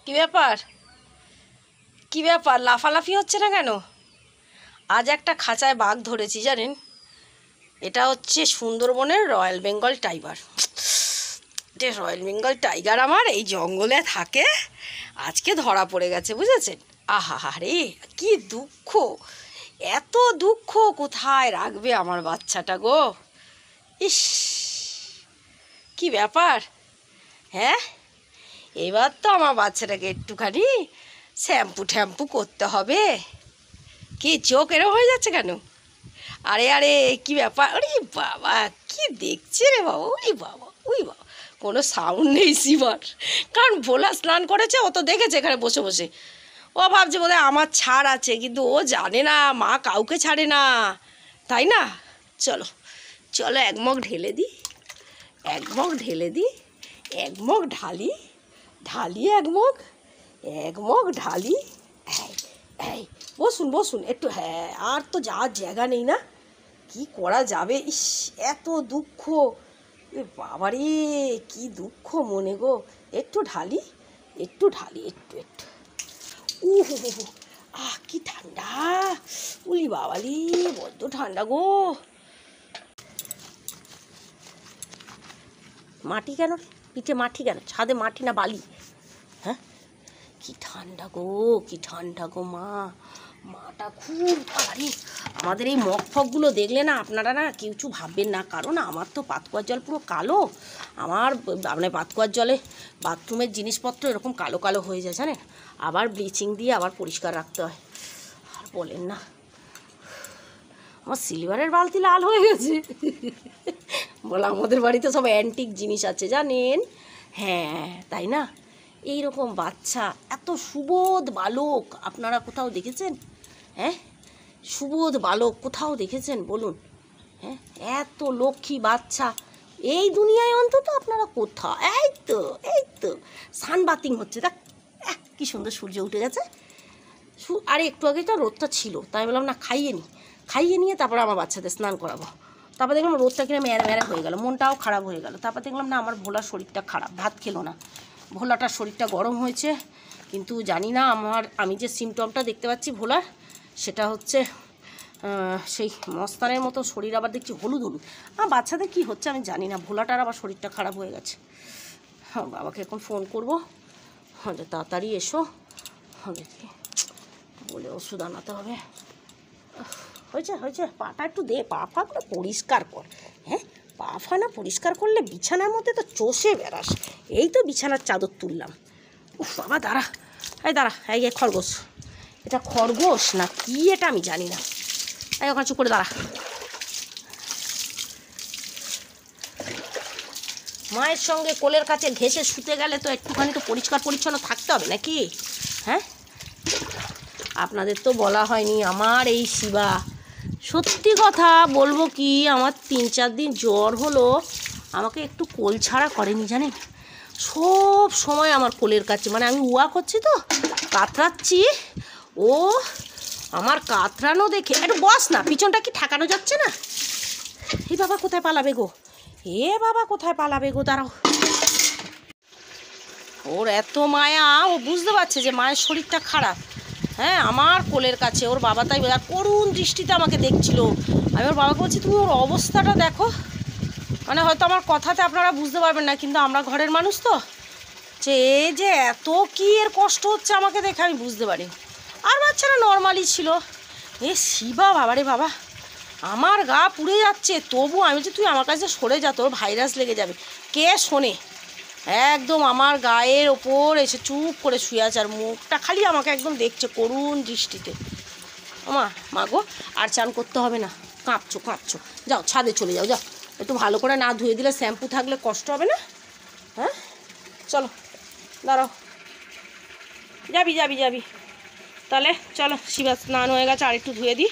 কি ব্যাপার কি ব্যাপার লাফালাফি হচ্ছে না কেন? আজ একটা খাঁচায় বাঘ ধরেছি জানেন। এটা হচ্ছে সুন্দরবনের royal Bengal tiger. Royal Bengal tiger আমার এই জঙ্গলে থাকে, আজকে ধরা পড়ে গেছে বুঝেছেন। আহা রে কি দুঃখ, এত দুঃখ কোথায় রাখবে আমার বাচ্চাটা গো। ইস কি ব্যাপার। হ্যাঁ, এবার তো আমার বাচ্চাটাকে একটুখানি শ্যাম্পু ট্যাম্পু করতে হবে। কি চোখ এরকম হয়ে যাচ্ছে কেন? আরে আরে কি ব্যাপার? ওরে বাবা কি দেখছে রে বাবা, ওরে বাবা ওই বাবা, কোনো সাউন্ড নেই শিবার, কারণ ভোলা স্নান করেছে, ও তো দেখেছে এখানে বসে বসে। ও ভাবছে বোধহয় আমার ছাড় আছে, কিন্তু ও জানে না মা কাউকে ছাড়ে না, তাই না? চলো চলো এক মগ ঢেলে দিই, এক মগ ঢেলে দিই, এক মগ ঢালি, ঢালি এক মগ ঢালি। এই এই বসুন বসুন একটু। হ্যাঁ, আর তো যাওয়ার জায়গা নেই না, কি করা যাবে। ইস এত দুঃখ, এ বাবারে কি দুঃখ মনে গো। একটু ঢালি একটু ঢালি একটু একটু। কি ঠান্ডা, উলি বাবালি বড্ড ঠান্ডা গো। মাটি কেন পিঠে? মাটি কেন? ছাদে মাটি না বালি? হ্যাঁ, কি ঠান্ডা গো, কি ঠান্ডা গো মা, মাটা খুব ভারী। আমাদের এই মগ ফগগুলো দেখলে না আপনারা না কিছু ভাববেন না, কারণ আমার তো পাতকুয়ার জল পুরো কালো। আমার মানে পাতকুয়ার জলে বাথরুমের জিনিসপত্র এরকম কালো কালো হয়ে যায় জানেন, আবার ব্লিচিং দিয়ে আবার পরিষ্কার রাখতে হয়। আর বলেন না, আমার সিলভারের বালতি লাল হয়ে গেছে। বলে আমাদের বাড়িতে সব অ্যান্টিক জিনিস আছে জানেন। হ্যাঁ তাই না, এইরকম বাচ্চা, এত সুবোধ বালক আপনারা কোথাও দেখেছেন? হ্যাঁ, সুবোধ বালক কোথাও দেখেছেন বলুন? হ্যাঁ, এত লক্ষ্মী বাচ্চা এই দুনিয়ায় অন্তত আপনারা কোথাও। এই তো সানবাথিং হচ্ছে, দেখ কি সুন্দর সূর্য উঠে গেছে। আরে একটু আগে তো রোদটা ছিল, তাই বললাম না খাইয়ে নিয়ে তারপরে আমার বাচ্চাদের স্নান করাবো। তারপর দেখলাম রোদটা কিনে ম্যারা ম্যারা হয়ে গেল, মনটাও খারাপ হয়ে গেল। তারপর দেখলাম না আমার ভোলার শরীরটা খারাপ, ভাত খেলো না, ভোলাটার শরীরটা গরম হয়েছে। কিন্তু জানি না আমি যে সিমটমটা দেখতে পাচ্ছি ভোলার, সেটা হচ্ছে সেই মস্তানের মতো শরীর, আবার দেখছি হলুদ হলুদ। বাচ্চাদের কি হচ্ছে আমি জানি না, ভোলাটার আবার শরীরটা খারাপ হয়ে গেছে। হ্যাঁ, বাবাকে এখন ফোন করবো, হ্যাঁ তাড়াতাড়ি এসো, হ্যাঁ দেখি বলে ওষুধ আনাতে হবে। হয়েছে পাটা একটু দে, পা ফাগুলো পরিষ্কার কর। হ্যাঁ, পা ফানা পরিষ্কার করলে বিছানার মধ্যে তো চষে বেড়াস। এই তো বিছানার চাদর তুললাম। বাবা দাঁড়া, এই খরগোশ, এটা খরগোশ না কি এটা আমি জানি না। ওখানে চুপ করে দাঁড়া। মায়ের সঙ্গে কোলের কাছে ঘেঁষে শুতে গেলে তো একটুখানি তো পরিষ্কার পরিচ্ছন্ন থাকতে হবে নাকি? হ্যাঁ, আপনাদের তো বলা হয়নি আমার এই শিবা। সত্যি কথা বলবো কি, আমার 3-4 দিন জ্বর হলো, আমাকে একটু কোল ছাড়া করেনি জানেন। সব সময় আমার কোলের কাছে, মানে আমি ওয়াক করছি তো কাতরাচ্ছি, ও আমার কাতরানো দেখে একটু বস না, পিছনটা কি ঠেকানো যাচ্ছে না? এই বাবা কোথায় পালাবে গো, দাঁড়াও। ওর এত মায়া, ও বুঝতে পারছে যে মায়ের শরীরটা খারাপ। হ্যাঁ, আমার কোলের কাছে ওর বাবা তাই করুণ দৃষ্টিতে আমাকে দেখছিল। আমি ওর বাবাকে বলছি তুমি ওর অবস্থাটা দেখো। মানে হয়তো আমার কথাতে আপনারা বুঝতে পারবেন না, কিন্তু আমরা ঘরের মানুষ তো, যে এত কি এর কষ্ট হচ্ছে আমাকে দেখে আমি বুঝতে পারি। আর বাচ্চারা নর্মালি ছিল। শিবা বাবারে বাবা, আমার গা পুড়ে যাচ্ছে, তবু আমি বলছি তুই আমার কাছে সরে যা, তোর ভাইরাস লেগে যাবে। কে শোনে? একদম আমার গায়ের ওপর এসে চুপ করে শুয়ে আছে, আর মুখটা খালি আমাকে একদম দেখছে করুণ দৃষ্টিতে। মা গো, আর চান করতে হবে না, কাঁপছো, যাও ছাদে চলে যাও, একটু ভালো করে না ধুয়ে দিলে শ্যাম্পু থাকলে কষ্ট হবে না। হ্যাঁ চলো দাঁড়াও, যাবি তাহলে চলো, শিবা স্নান হয়ে গেছে, আর একটু ধুয়ে দিই।